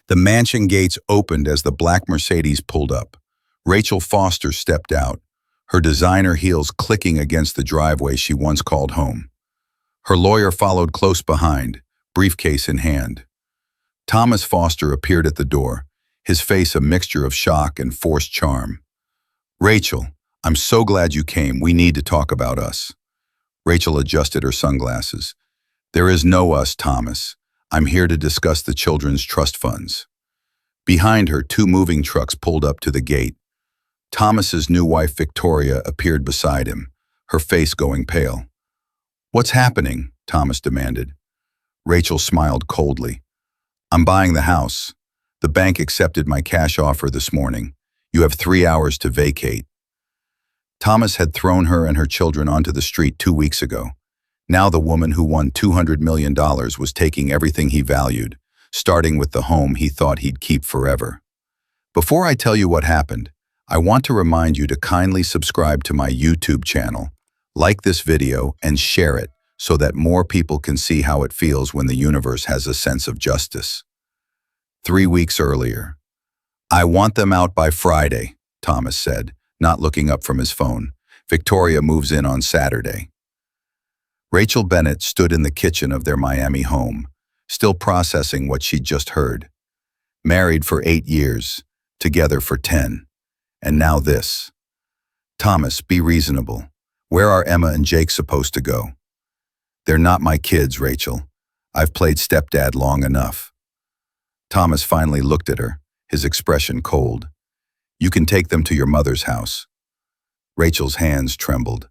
The mansion gates opened as the black Mercedes pulled up. Rachel Foster stepped out, her designer heels clicking against the driveway she once called home. Her lawyer followed close behind, briefcase in hand. Thomas Foster appeared at the door, his face a mixture of shock and forced charm. "Rachel, I'm so glad you came. We need to talk about us." Rachel adjusted her sunglasses. "There is no us, Thomas. I'm here to discuss the children's trust funds." Behind her, two moving trucks pulled up to the gate. Thomas's new wife, Victoria, appeared beside him, her face going pale. "What's happening?" Thomas demanded. Rachel smiled coldly. "I'm buying the house. The bank accepted my cash offer this morning. You have 3 hours to vacate." Thomas had thrown her and her children onto the street 2 weeks ago. Now the woman who won $200 million was taking everything he valued, starting with the home he thought he'd keep forever. Before I tell you what happened, I want to remind you to kindly subscribe to my YouTube channel, like this video, and share it so that more people can see how it feels when the universe has a sense of justice. 3 weeks earlier. "I want them out by Friday," Thomas said, not looking up from his phone. "Victoria moves in on Saturday." Rachel Bennett stood in the kitchen of their Miami home, still processing what she'd just heard. Married for 8 years, together for 10. And now this. "Thomas, be reasonable. Where are Emma and Jake supposed to go?" "They're not my kids, Rachel. I've played stepdad long enough." Thomas finally looked at her, his expression cold. "You can take them to your mother's house." Rachel's hands trembled.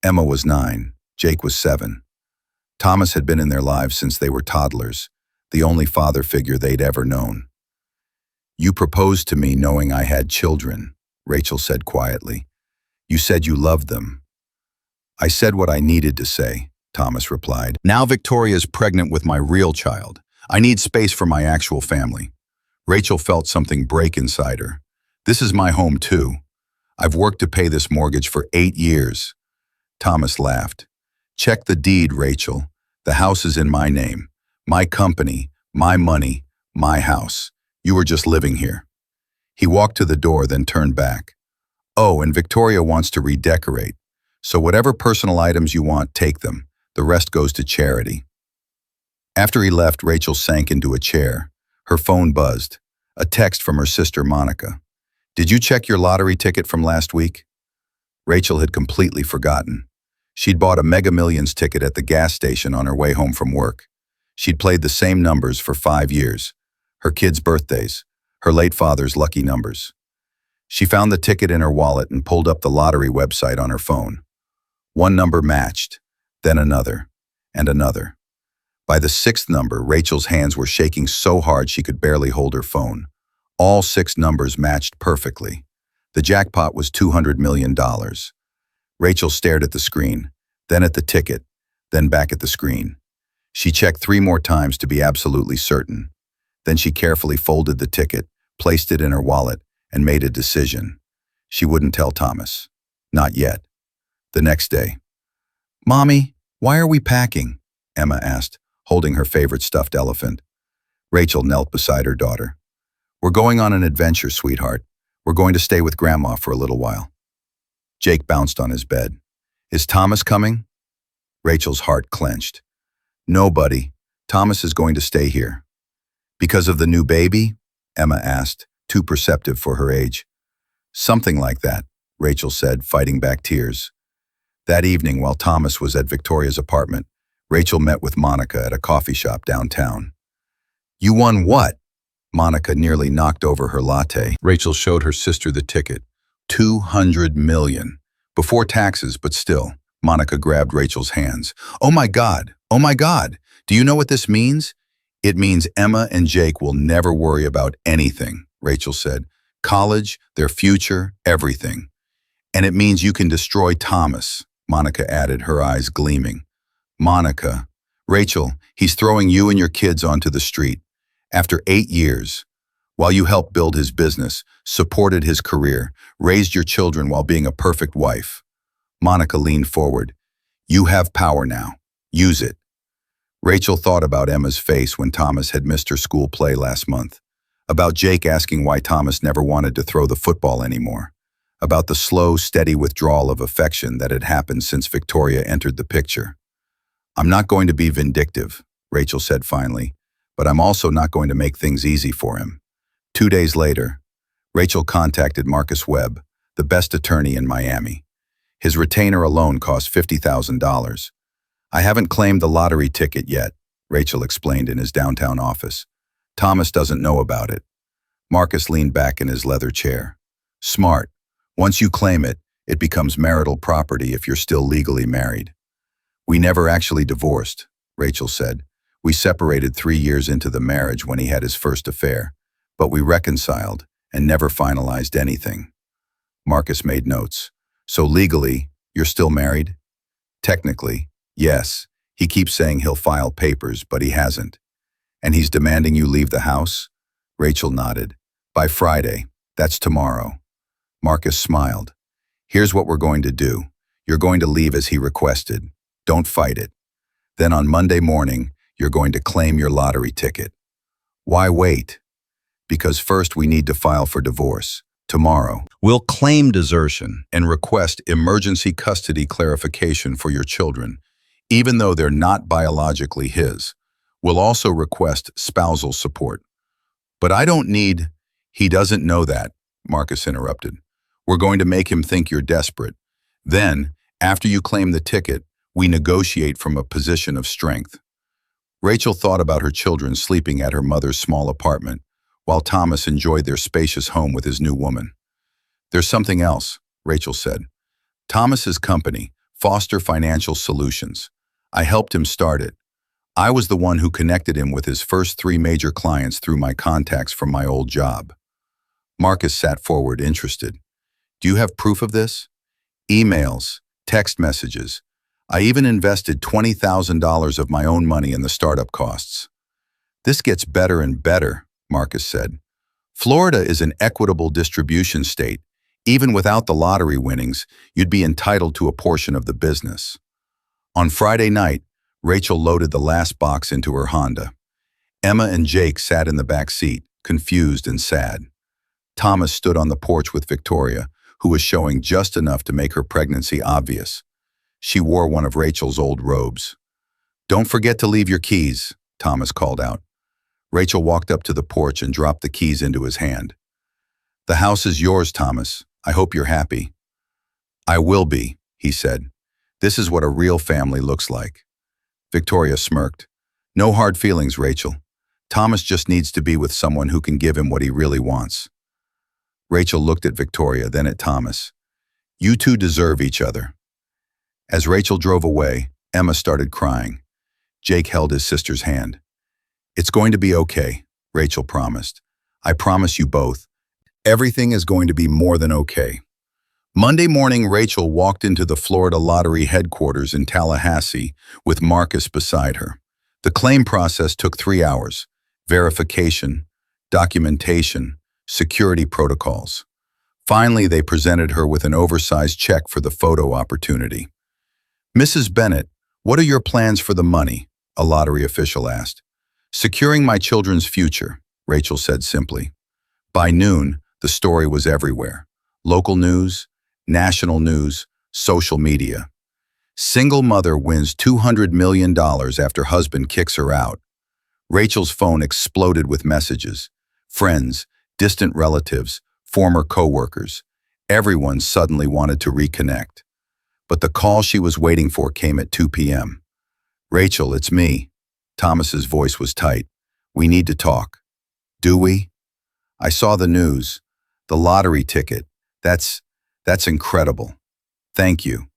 Emma was 9, Jake was 7. Thomas had been in their lives since they were toddlers, the only father figure they'd ever known. "You proposed to me knowing I had children," Rachel said quietly. "You said you loved them." "I said what I needed to say," Thomas replied. "Now Victoria's pregnant with my real child. I need space for my actual family." Rachel felt something break inside her. "This is my home too. I've worked to pay this mortgage for 8 years. Thomas laughed. "Check the deed, Rachel. The house is in my name. My company, my money, my house. You were just living here." He walked to the door, then turned back. "Oh, and Victoria wants to redecorate. So whatever personal items you want, take them. The rest goes to charity." After he left, Rachel sank into a chair. Her phone buzzed. A text from her sister, Monica. "Did you check your lottery ticket from last week?" Rachel had completely forgotten. She'd bought a Mega Millions ticket at the gas station on her way home from work. She'd played the same numbers for 5 years. Her kids' birthdays, her late father's lucky numbers. She found the ticket in her wallet and pulled up the lottery website on her phone. One number matched, then another, and another. By the 6th number, Rachel's hands were shaking so hard she could barely hold her phone. All 6 numbers matched perfectly. The jackpot was $200 million. Rachel stared at the screen, then at the ticket, then back at the screen. She checked 3 more times to be absolutely certain. Then she carefully folded the ticket, placed it in her wallet, and made a decision. She wouldn't tell Thomas. Not yet. The next day. "Mommy, why are we packing?" Emma asked, holding her favorite stuffed elephant. Rachel knelt beside her daughter. "We're going on an adventure, sweetheart. We're going to stay with Grandma for a little while." Jake bounced on his bed. "Is Thomas coming?" Rachel's heart clenched. "No, buddy. Thomas is going to stay here." "Because of the new baby?" Emma asked, too perceptive for her age. "Something like that," Rachel said, fighting back tears. That evening, while Thomas was at Victoria's apartment, Rachel met with Monica at a coffee shop downtown. "You won what?" Monica nearly knocked over her latte. Rachel showed her sister the ticket. $200 million. Before taxes, but still. Monica grabbed Rachel's hands. "Oh my God! Oh my God! Do you know what this means?" "It means Emma and Jake will never worry about anything," Rachel said. "College, their future, everything. And it means you can destroy Thomas," Monica added, her eyes gleaming. "Monica, Rachel, he's throwing you and your kids onto the street. After 8 years, while you helped build his business, supported his career, raised your children while being a perfect wife." Monica leaned forward. "You have power now. Use it." Rachel thought about Emma's face when Thomas had missed her school play last month. About Jake asking why Thomas never wanted to throw the football anymore. About the slow, steady withdrawal of affection that had happened since Victoria entered the picture. "I'm not going to be vindictive," Rachel said finally, "but I'm also not going to make things easy for him." 2 days later, Rachel contacted Marcus Webb, the best attorney in Miami. His retainer alone cost $50,000. "I haven't claimed the lottery ticket yet," Rachel explained in his downtown office. "Thomas doesn't know about it." Marcus leaned back in his leather chair. "Smart. Once you claim it, it becomes marital property if you're still legally married." "We never actually divorced," Rachel said. "We separated 3 years into the marriage when he had his first affair, but we reconciled and never finalized anything." Marcus made notes. "So legally, you're still married?" "Technically, yes. He keeps saying he'll file papers, but he hasn't." "And he's demanding you leave the house?" Rachel nodded. "By Friday. That's tomorrow." Marcus smiled. "Here's what we're going to do. You're going to leave as he requested. Don't fight it. Then on Monday morning, you're going to claim your lottery ticket." "Why wait?" "Because first we need to file for divorce. Tomorrow, we'll claim desertion and request emergency custody clarification for your children, even though they're not biologically his. We'll also request spousal support." "But I don't need—" "He doesn't know that," Marcus interrupted. "We're going to make him think you're desperate. Then, after you claim the ticket, we negotiate from a position of strength." Rachel thought about her children sleeping at her mother's small apartment, while Thomas enjoyed their spacious home with his new woman. "There's something else," Rachel said. "Thomas's company, Foster Financial Solutions. I helped him start it. I was the one who connected him with his first 3 major clients through my contacts from my old job." Marcus sat forward, interested. "Do you have proof of this?" "Emails, text messages. I even invested $20,000 of my own money in the startup costs." "This gets better and better," Marcus said. "Florida is an equitable distribution state. Even without the lottery winnings, you'd be entitled to a portion of the business." On Friday night, Rachel loaded the last box into her Honda. Emma and Jake sat in the back seat, confused and sad. Thomas stood on the porch with Victoria, who was showing just enough to make her pregnancy obvious. She wore one of Rachel's old robes. "Don't forget to leave your keys," Thomas called out. Rachel walked up to the porch and dropped the keys into his hand. "The house is yours, Thomas. I hope you're happy." "I will be," he said. "This is what a real family looks like." Victoria smirked. "No hard feelings, Rachel. Thomas just needs to be with someone who can give him what he really wants." Rachel looked at Victoria, then at Thomas. "You two deserve each other." As Rachel drove away, Emma started crying. Jake held his sister's hand. "It's going to be okay," Rachel promised. "I promise you both. Everything is going to be more than okay." Monday morning, Rachel walked into the Florida Lottery headquarters in Tallahassee with Marcus beside her. The claim process took 3 hours: verification, documentation, security protocols. Finally, they presented her with an oversized check for the photo opportunity. "Mrs. Bennett, what are your plans for the money?" a lottery official asked. "Securing my children's future," Rachel said simply. By noon, the story was everywhere. Local news, national news, social media. Single mother wins $200 million after husband kicks her out. Rachel's phone exploded with messages. Friends, distant relatives, former co-workers. Everyone suddenly wanted to reconnect. But the call she was waiting for came at 2 p.m. "Rachel, it's me." Thomas's voice was tight. "We need to talk." "Do we?" "I saw the news. The lottery ticket. That's incredible. Thank you."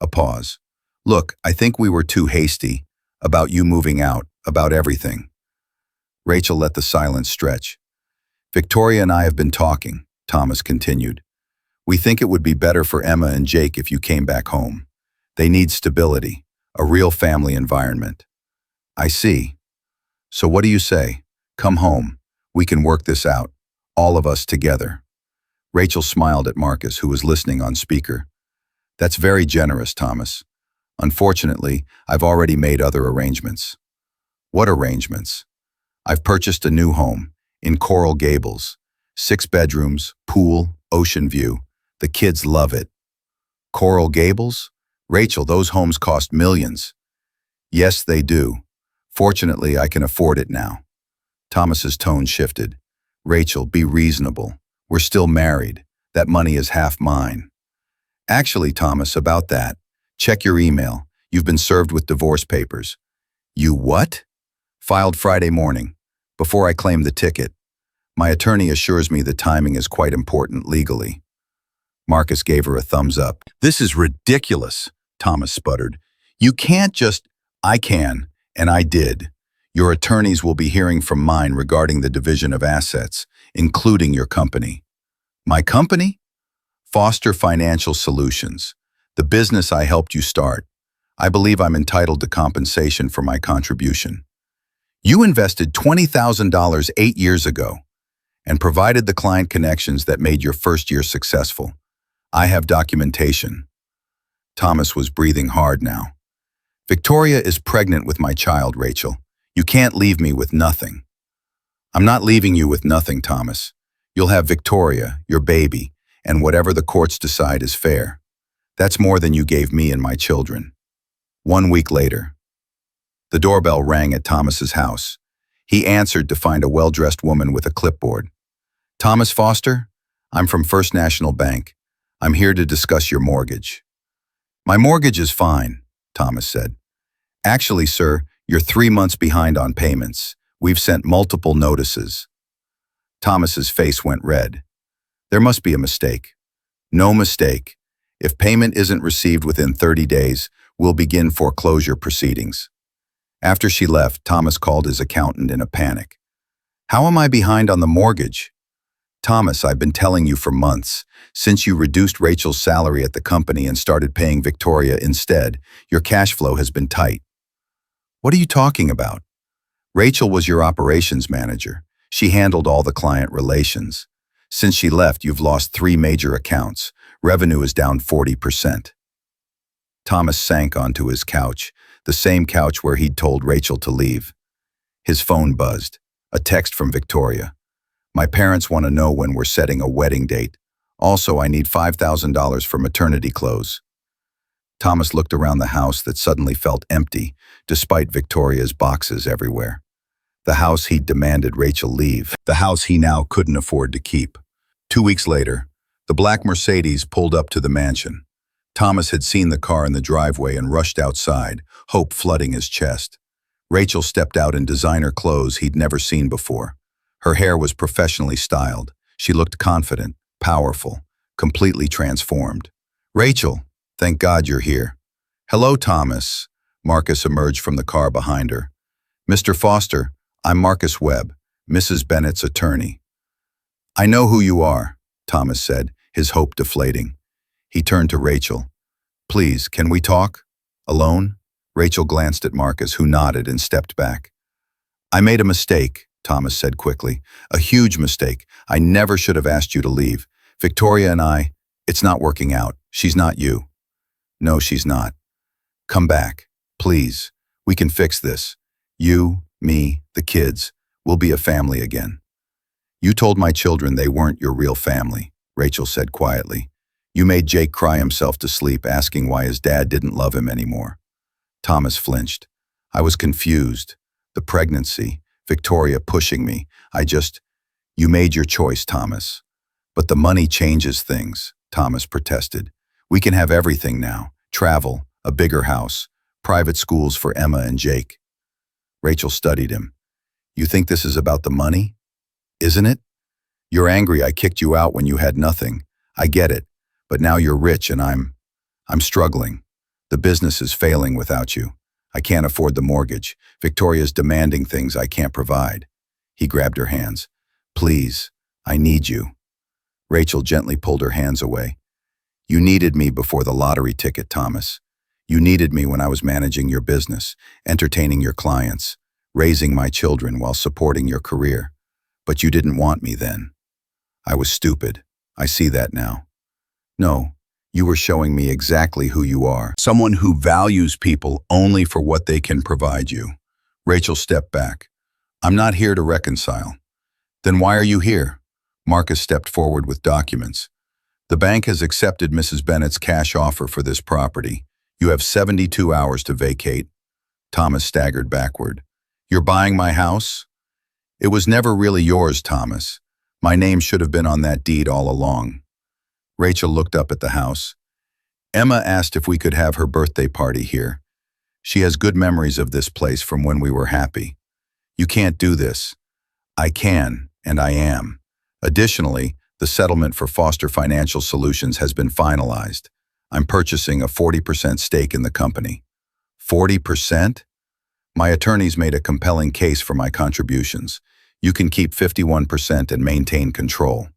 A pause. "Look, I think we were too hasty. About you moving out, about everything." Rachel let the silence stretch. "Victoria and I have been talking," Thomas continued. "We think it would be better for Emma and Jake if you came back home. They need stability, a real family environment." "I see. So what do you say? Come home. We can work this out. All of us together." Rachel smiled at Marcus, who was listening on speaker. "That's very generous, Thomas. Unfortunately, I've already made other arrangements." "What arrangements?" "I've purchased a new home, in Coral Gables. 6 bedrooms, pool, ocean view. The kids love it. Coral Gables? Rachel, those homes cost millions. Yes, they do. Fortunately, I can afford it now. Thomas's tone shifted. Rachel, be reasonable. We're still married. That money is half mine. Actually, Thomas, about that. Check your email. You've been served with divorce papers. You what? Filed Friday morning, before I claim the ticket. My attorney assures me the timing is quite important legally. Marcus gave her a thumbs up. This is ridiculous, Thomas sputtered. You can't just... I can, and I did. Your attorneys will be hearing from mine regarding the division of assets, including your company. My company? Foster Financial Solutions, the business I helped you start. I believe I'm entitled to compensation for my contribution. You invested $20,000 8 years ago and provided the client connections that made your first year successful. I have documentation. Thomas was breathing hard now. Victoria is pregnant with my child, Rachel. You can't leave me with nothing. I'm not leaving you with nothing, Thomas. You'll have Victoria, your baby, and whatever the courts decide is fair. That's more than you gave me and my children. 1 week later, the doorbell rang at Thomas's house. He answered to find a well-dressed woman with a clipboard. Thomas Foster, I'm from First National Bank. I'm here to discuss your mortgage. My mortgage is fine, Thomas said. Actually, sir, you're 3 months behind on payments. We've sent multiple notices. Thomas's face went red. There must be a mistake. No mistake. If payment isn't received within 30 days, we'll begin foreclosure proceedings. After she left, Thomas called his accountant in a panic. How am I behind on the mortgage? Thomas, I've been telling you for months. Since you reduced Rachel's salary at the company and started paying Victoria instead, your cash flow has been tight. What are you talking about? Rachel was your operations manager. She handled all the client relations. Since she left, you've lost 3 major accounts. Revenue is down 40%. Thomas sank onto his couch, the same couch where he'd told Rachel to leave. His phone buzzed. A text from Victoria. My parents want to know when we're setting a wedding date. Also, I need $5,000 for maternity clothes. Thomas looked around the house that suddenly felt empty, despite Victoria's boxes everywhere. The house he'd demanded Rachel leave. The house he now couldn't afford to keep. 2 weeks later, the black Mercedes pulled up to the mansion. Thomas had seen the car in the driveway and rushed outside, hope flooding his chest. Rachel stepped out in designer clothes he'd never seen before. Her hair was professionally styled. She looked confident, powerful, completely transformed. Rachel, thank God you're here. Hello, Thomas. Marcus emerged from the car behind her. Mr. Foster, I'm Marcus Webb, Mrs. Bennett's attorney. I know who you are, Thomas said, his hope deflating. He turned to Rachel. Please, can we talk? Alone? Rachel glanced at Marcus, who nodded and stepped back. I made a mistake, Thomas said quickly. A huge mistake. I never should have asked you to leave. Victoria and I, it's not working out. She's not you. No, she's not. Come back, please. We can fix this. You, me, the kids. We'll be a family again. You told my children they weren't your real family, Rachel said quietly. You made Jake cry himself to sleep, asking why his dad didn't love him anymore. Thomas flinched. I was confused. The pregnancy, Victoria pushing me. You made your choice, Thomas. But the money changes things, Thomas protested. We can have everything now. Travel, a bigger house, private schools for Emma and Jake. Rachel studied him. You think this is about the money? Isn't it? You're angry I kicked you out when you had nothing. I get it. But now you're rich and I'm struggling. The business is failing without you. I can't afford the mortgage. Victoria's demanding things I can't provide. He grabbed her hands. Please, I need you. Rachel gently pulled her hands away. You needed me before the lottery ticket, Thomas. You needed me when I was managing your business, entertaining your clients, raising my children while supporting your career. But you didn't want me then. I was stupid. I see that now. No, you were showing me exactly who you are. Someone who values people only for what they can provide you. Rachel stepped back. I'm not here to reconcile. Then why are you here? Marcus stepped forward with documents. The bank has accepted Mrs. Bennett's cash offer for this property. You have 72 hours to vacate. Thomas staggered backward. You're buying my house? It was never really yours, Thomas. My name should have been on that deed all along. Rachel looked up at the house. Emma asked if we could have her birthday party here. She has good memories of this place from when we were happy. You can't do this. I can, and I am. Additionally, the settlement for Foster Financial Solutions has been finalized. I'm purchasing a 40% stake in the company. 40%? My attorneys made a compelling case for my contributions. You can keep 51% and maintain control.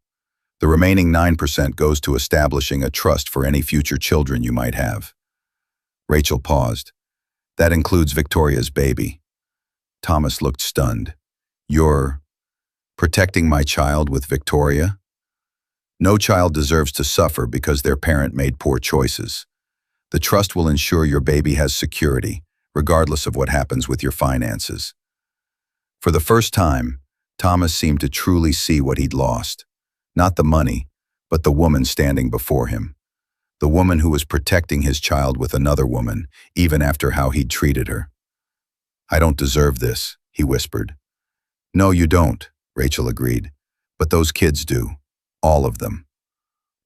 The remaining 9% goes to establishing a trust for any future children you might have. Rachel paused. That includes Victoria's baby. Thomas looked stunned. You're protecting my child with Victoria? No child deserves to suffer because their parent made poor choices. The trust will ensure your baby has security, regardless of what happens with your finances. For the first time, Thomas seemed to truly see what he'd lost. Not the money, but the woman standing before him. The woman who was protecting his child with another woman, even after how he'd treated her. I don't deserve this, he whispered. No, you don't, Rachel agreed. But those kids do. All of them.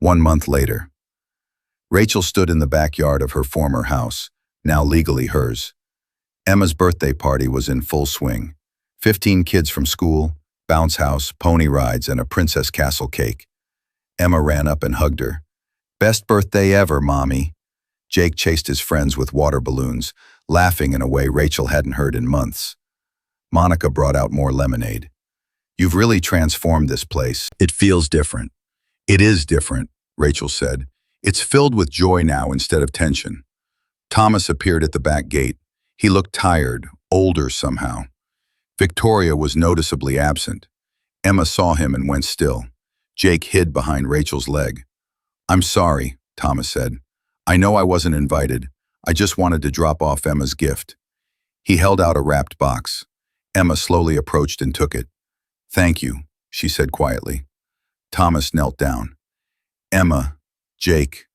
1 month later. Rachel stood in the backyard of her former house, now legally hers. Emma's birthday party was in full swing. 15 kids from school, bounce house, pony rides, and a princess castle cake. Emma ran up and hugged her. Best birthday ever, Mommy. Jake chased his friends with water balloons, laughing in a way Rachel hadn't heard in months. Monica brought out more lemonade. You've really transformed this place. It feels different. It is different, Rachel said. It's filled with joy now instead of tension. Thomas appeared at the back gate. He looked tired, older somehow. Victoria was noticeably absent. Emma saw him and went still. Jake hid behind Rachel's leg. I'm sorry, Thomas said. I know I wasn't invited. I just wanted to drop off Emma's gift. He held out a wrapped box. Emma slowly approached and took it. Thank you, she said quietly. Thomas knelt down. Emma, Jake,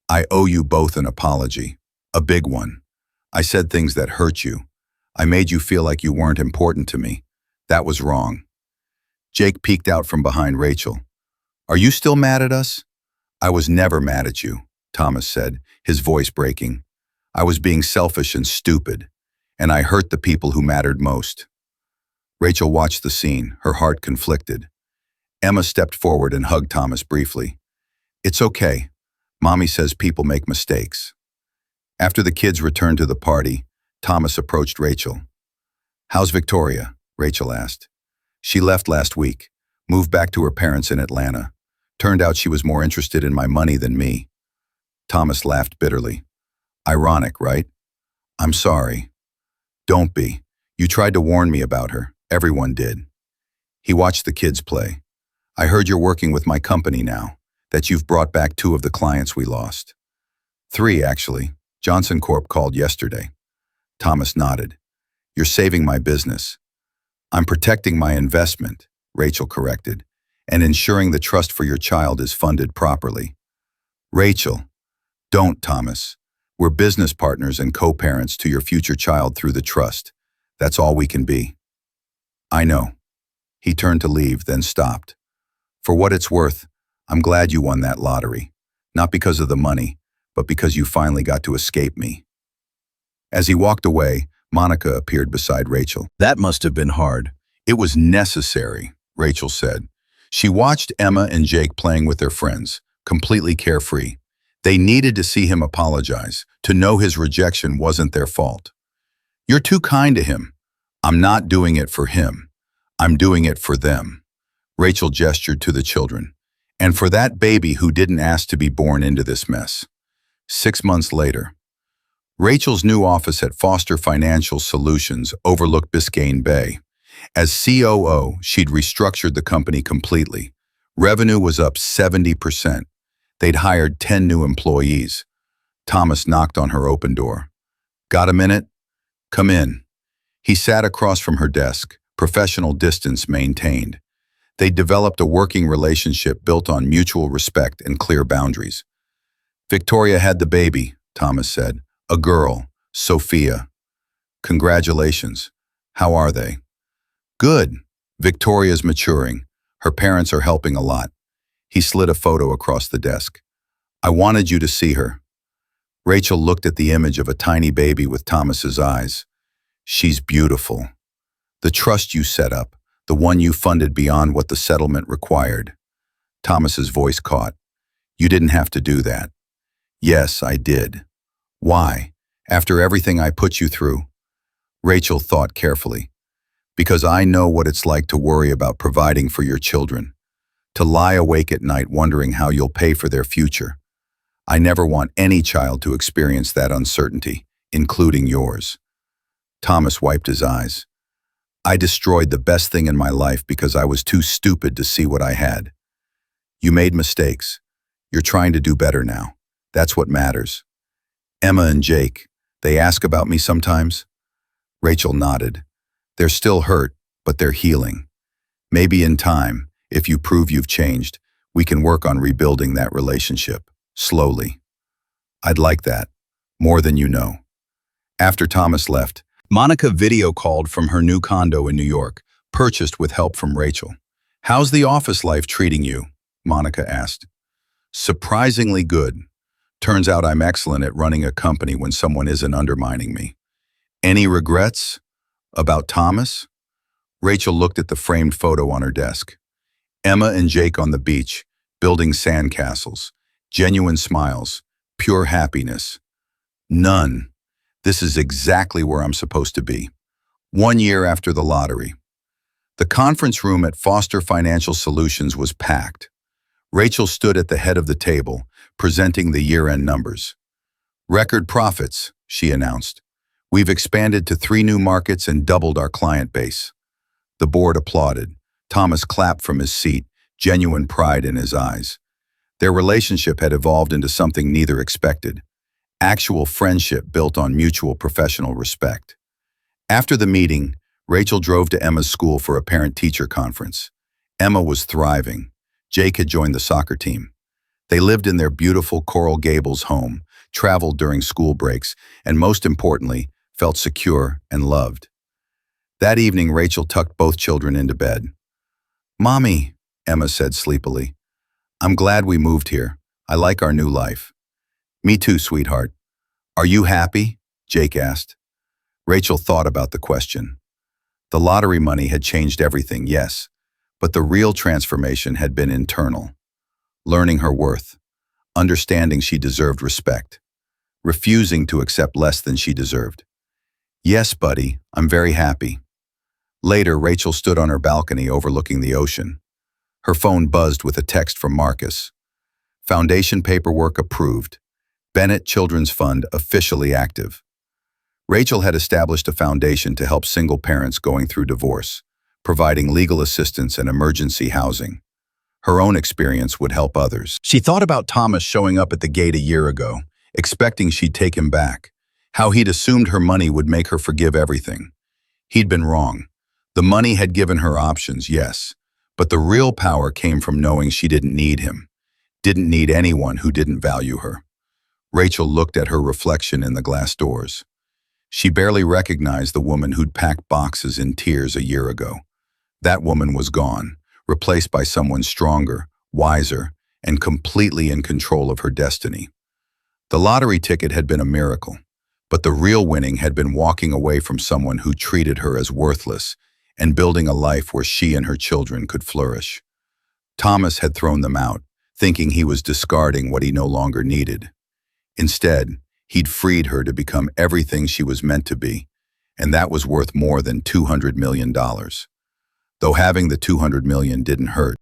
I owe you both an apology. A big one. I said things that hurt you. I made you feel like you weren't important to me. That was wrong. Jake peeked out from behind Rachel. Are you still mad at us? I was never mad at you, Thomas said, his voice breaking. I was being selfish and stupid, and I hurt the people who mattered most. Rachel watched the scene, her heart conflicted. Emma stepped forward and hugged Thomas briefly. It's okay. Mommy says people make mistakes. After the kids returned to the party, Thomas approached Rachel. How's Victoria? Rachel asked. She left last week, moved back to her parents in Atlanta. Turned out she was more interested in my money than me. Thomas laughed bitterly. Ironic, right? I'm sorry. Don't be. You tried to warn me about her. Everyone did. He watched the kids play. I heard you're working with my company now, that you've brought back 2 of the clients we lost. 3, actually. Johnson Corp called yesterday. Thomas nodded. You're saving my business. I'm protecting my investment, Rachel corrected, and ensuring the trust for your child is funded properly. Rachel, don't, Thomas. We're business partners and co-parents to your future child through the trust. That's all we can be. I know. He turned to leave, then stopped. For what it's worth, I'm glad you won that lottery. Not because of the money, but because you finally got to escape me. As he walked away, Monica appeared beside Rachel. That must have been hard. It was necessary, Rachel said. She watched Emma and Jake playing with their friends, completely carefree. They needed to see him apologize, to know his rejection wasn't their fault. You're too kind to him. I'm not doing it for him. I'm doing it for them. Rachel gestured to the children. And for that baby who didn't ask to be born into this mess. 6 months later, Rachel's new office at Foster Financial Solutions overlooked Biscayne Bay. As COO, she'd restructured the company completely. Revenue was up 70%. They'd hired 10 new employees. Thomas knocked on her open door. Got a minute? Come in. He sat across from her desk, professional distance maintained. They developed a working relationship built on mutual respect and clear boundaries. Victoria had the baby, Thomas said. A girl, Sophia. Congratulations. How are they? Good. Victoria's maturing. Her parents are helping a lot. He slid a photo across the desk. I wanted you to see her. Rachel looked at the image of a tiny baby with Thomas's eyes. She's beautiful. The trust you set up, the one you funded beyond what the settlement required. Thomas's voice caught. You didn't have to do that. Yes, I did. Why? After everything I put you through? Rachel thought carefully. Because I know what it's like to worry about providing for your children, to lie awake at night wondering how you'll pay for their future. I never want any child to experience that uncertainty, including yours. Thomas wiped his eyes. I destroyed the best thing in my life because I was too stupid to see what I had. You made mistakes. You're trying to do better now. That's what matters. Emma and Jake, they ask about me sometimes? Rachel nodded. They're still hurt, but they're healing. Maybe in time, if you prove you've changed, we can work on rebuilding that relationship, slowly. I'd like that, more than you know. After Thomas left, Monica video called from her new condo in New York, purchased with help from Rachel. How's the office life treating you? Monica asked. Surprisingly good. Turns out I'm excellent at running a company when someone isn't undermining me. Any regrets? About Thomas? Rachel looked at the framed photo on her desk. Emma and Jake on the beach, building sandcastles, genuine smiles, pure happiness. None. This is exactly where I'm supposed to be. 1 year after the lottery. The conference room at Foster Financial Solutions was packed. Rachel stood at the head of the table, presenting the year-end numbers. Record profits, she announced. We've expanded to 3 new markets and doubled our client base. The board applauded. Thomas clapped from his seat, genuine pride in his eyes. Their relationship had evolved into something neither expected. Actual friendship built on mutual professional respect. After the meeting, Rachel drove to Emma's school for a parent-teacher conference. Emma was thriving. Jake had joined the soccer team. They lived in their beautiful Coral Gables home, traveled during school breaks, and most importantly, felt secure and loved. That evening, Rachel tucked both children into bed. Mommy, Emma said sleepily, I'm glad we moved here. I like our new life. Me too, sweetheart. Are you happy? Jake asked. Rachel thought about the question. The lottery money had changed everything, yes, but the real transformation had been internal. Learning her worth, understanding she deserved respect, refusing to accept less than she deserved. Yes, buddy, I'm very happy. Later, Rachel stood on her balcony overlooking the ocean. Her phone buzzed with a text from Marcus. Foundation paperwork approved. Bennett Children's Fund officially active. Rachel had established a foundation to help single parents going through divorce, providing legal assistance and emergency housing. Her own experience would help others. She thought about Thomas showing up at the gate a year ago, expecting she'd take him back. How he'd assumed her money would make her forgive everything. He'd been wrong. The money had given her options, yes, but the real power came from knowing she didn't need him, didn't need anyone who didn't value her. Rachel looked at her reflection in the glass doors. She barely recognized the woman who'd packed boxes in tears a year ago. That woman was gone, replaced by someone stronger, wiser, and completely in control of her destiny. The lottery ticket had been a miracle. But the real winning had been walking away from someone who treated her as worthless and building a life where she and her children could flourish. Thomas had thrown them out, thinking he was discarding what he no longer needed. Instead, he'd freed her to become everything she was meant to be, and that was worth more than $200 million. Though having the $200 million didn't hurt,